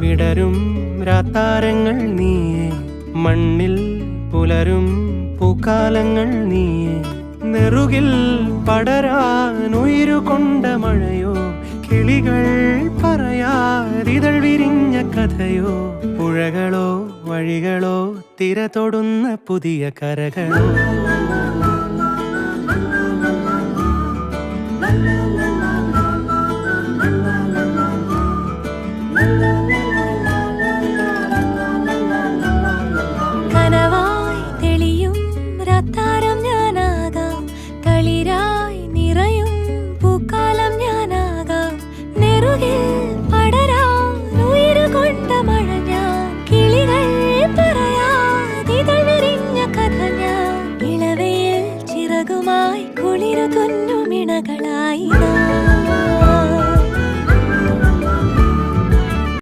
വിടരും രാത്താരങ്ങൾ നീയേ, മണ്ണിൽ പുലരും പൂക്കാലങ്ങൾ നീയേ. നെറുകിൽ പടരാനുയിരുകൊണ്ട മഴയോ, കിളികൾ പറയാതിതൾ വിരിഞ്ഞ കഥയോ. പുഴകളോ വഴികളോ തിര തൊടുന്ന പുതിയ കരകളോ.